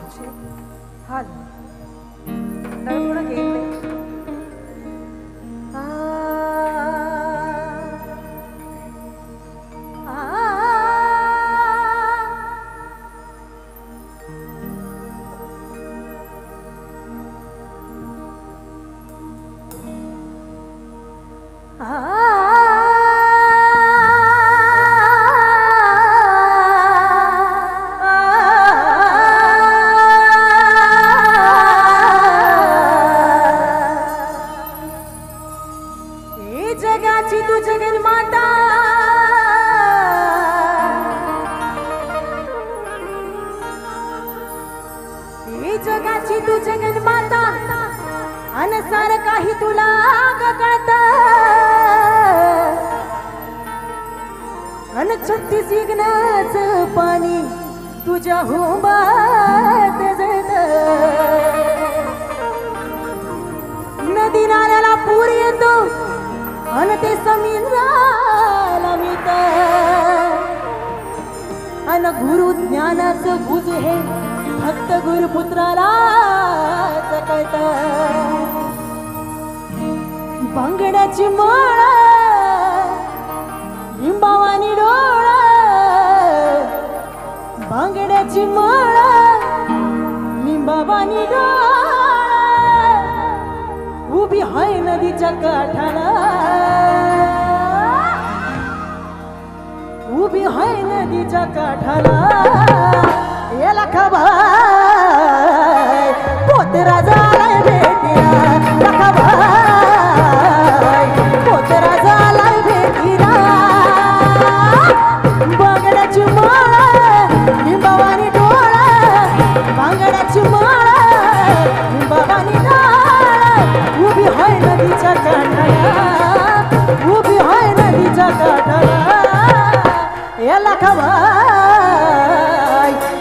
तुझे हाल तर थोडं घेतले जगाची तू जगन्माता जगाची तू जगन्माता अनसार काही तुला कळत अन 36 यज्ञाच पाणी तुझ्या हुंबात जळत नदी नाल्याला पूर येतो अन ते समुद्राला मिळत अन गुरु ज्ञानाचं भुज हे भक्त गुरुपुत्राला कळत बांगड्याची माळ लिंबावानी डोळ बांगड्याची माळ लिंबावानी डोळ उभी हाय नदीच्या काठाला उभी हाय नदीच्या काठाला याला खबाय पोतरा झालाय भेटीला लखाबाय पोतरा झालाय भेटीला बांगड्याची माळ लिंबावानी डोळ बांगड्याची माळ लिंबावानी डोळ उभी हाय नदीच्या काठाला उभी हाय नदीच्या काठाला याला खबाय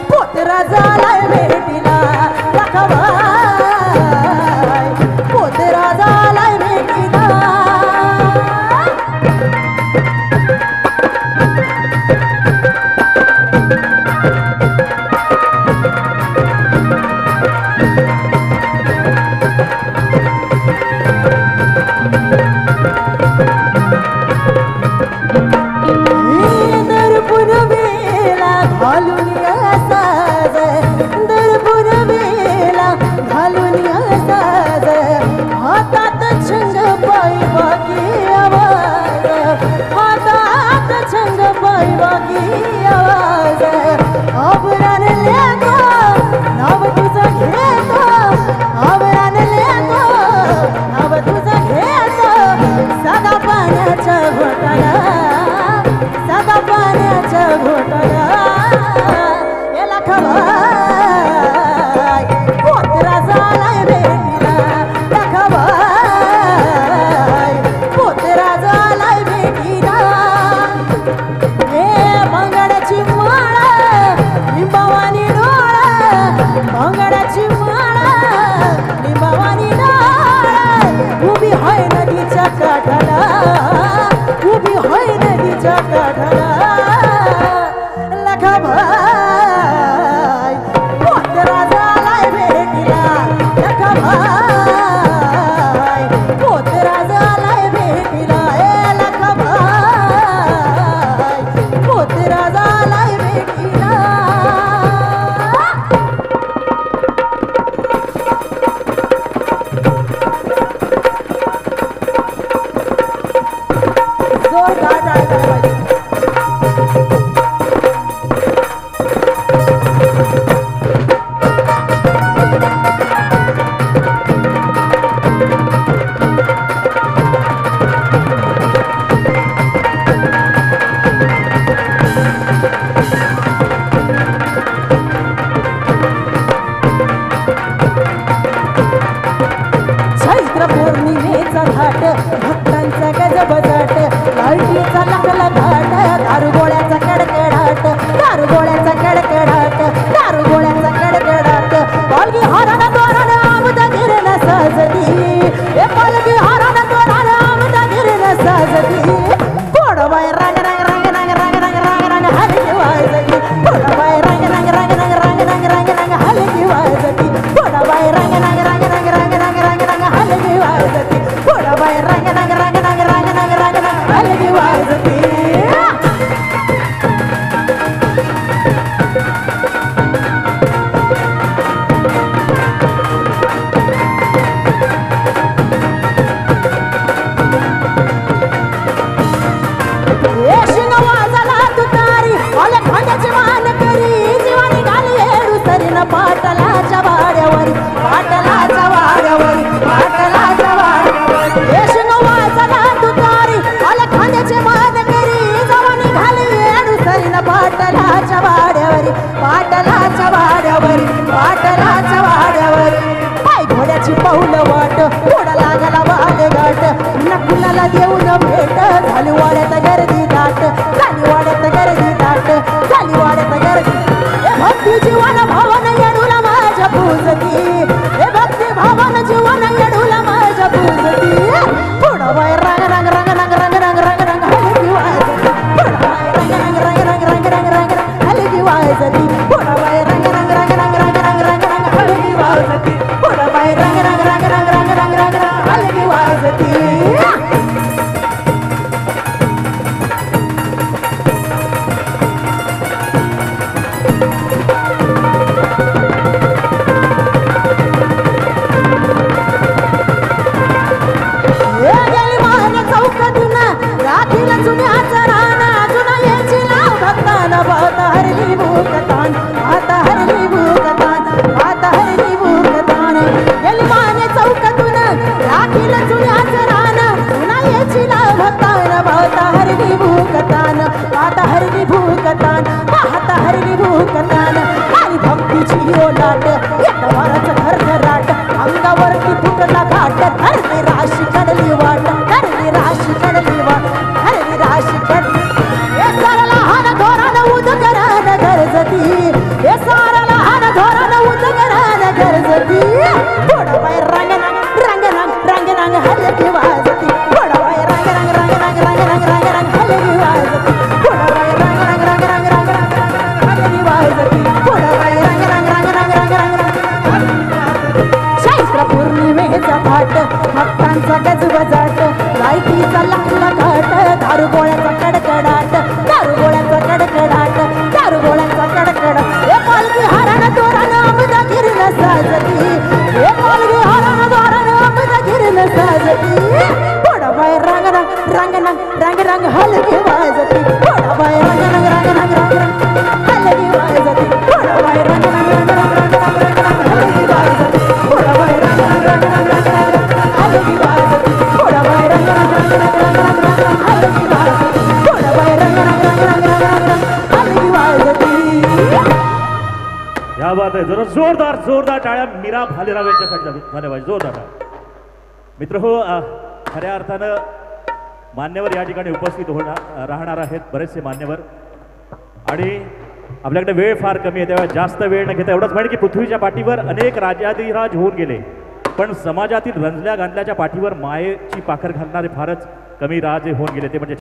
पोतरा झालाय भेटीला लखाबाय पोतरा झालाय भेटीला पाऊल वाट थोडा लागला वाले गाठ नकुलाला देऊन भेट झाली वाड्यात गर्दी दाट झाली वाड्यात गर्दी दाट झाली वाड्यात गर्दी भक्ती जीवन भावन येडूला माझ्या पूजती हे भक्ती भावन जीवन येडूला माझ्या पूजती पुढं बाय रंग रंग रंग रंग रंग रंग रंग रंग हलकी वाजती पुढं बाय रंग रंग रंग रंग रंग रंग रंग रंग हलकी वाजती पुढं बाय रंग रंग रंग रंग रंग रंग रंग रंग हलकी वाजती पुढं बाय रंग रंग रंग रंग रंग रंग रंग रंग हलकी वाजती अंगावरती फुटला घाट धरली राशी कडली वाट धरली राशी कडली वाट धरली राशी कडली हे सारा लहान धोरण उदगरान गरजती हे सारा लहान धोरण उदगरान गरजती थोडं बाय रंग रंग रंग रंग रंग हलकी वाजती थोडं बाय रंग रंग रंग रंग रंग रंग रंग रंग हलकी वाजती थोडं बाय रंग रंग रंग रंग रंग रंग हलकी वाजती थोडं बाय रंग रंग रंग रंग रंग रंग चैत्र पौर्णिमेचा थाट भक्तांचा गजबजाट लाईटीचा लखला घाट दारू गोळ्याचा कडकडाट दारू गोळ्याचा कडकडाट दारू गोळ्याचा कडकडाट हे पालखी हरण तोरण अमदा गिरण साजती हे पालखी हरण तोरण अमदा गिरण साजती थोडा बाय रंग रंग रंग रंग रंग रंग हलकी वाजती थोडा बाय रंग रंग रंग रंग रंग रंग हलकी वाजती थोडा बाय रंग रंग रंग रंग रंग रंग रंग हलकी वाजती थोडा बाय रंग रंग रंग रंग रंग रंग हलकी वाजती थोडा बाय रंग रंग रंग रंग रंग रंग हलकी वाजती थोडा बाय रंग रंग रंग रंग रंग रंग हलकी वाजती क्या बात आहे जरा जोरदार जोरदार टाळ्या मीरा भालेराव यांच्यासाठी झाल्या पाहिजे जोरदार टाळ्या मित्र हो खऱ्या अर्थानं मान्यवर या ठिकाणी उपस्थित राहणार आहेत बरेचसे मान्यवर आणि आपल्याकडे वेळ फार कमी आहे त्यावेळेस जास्त वेळ न घेता एवढंच माहिती की पृथ्वीच्या पाठीवर अनेक राजाधिराज होऊन गेले पण समाजातील रंजल्या गांधल्याच्या पाठीवर मायेची पाखर घालणारे फारच कमी राजे होऊन गेले ते म्हणजे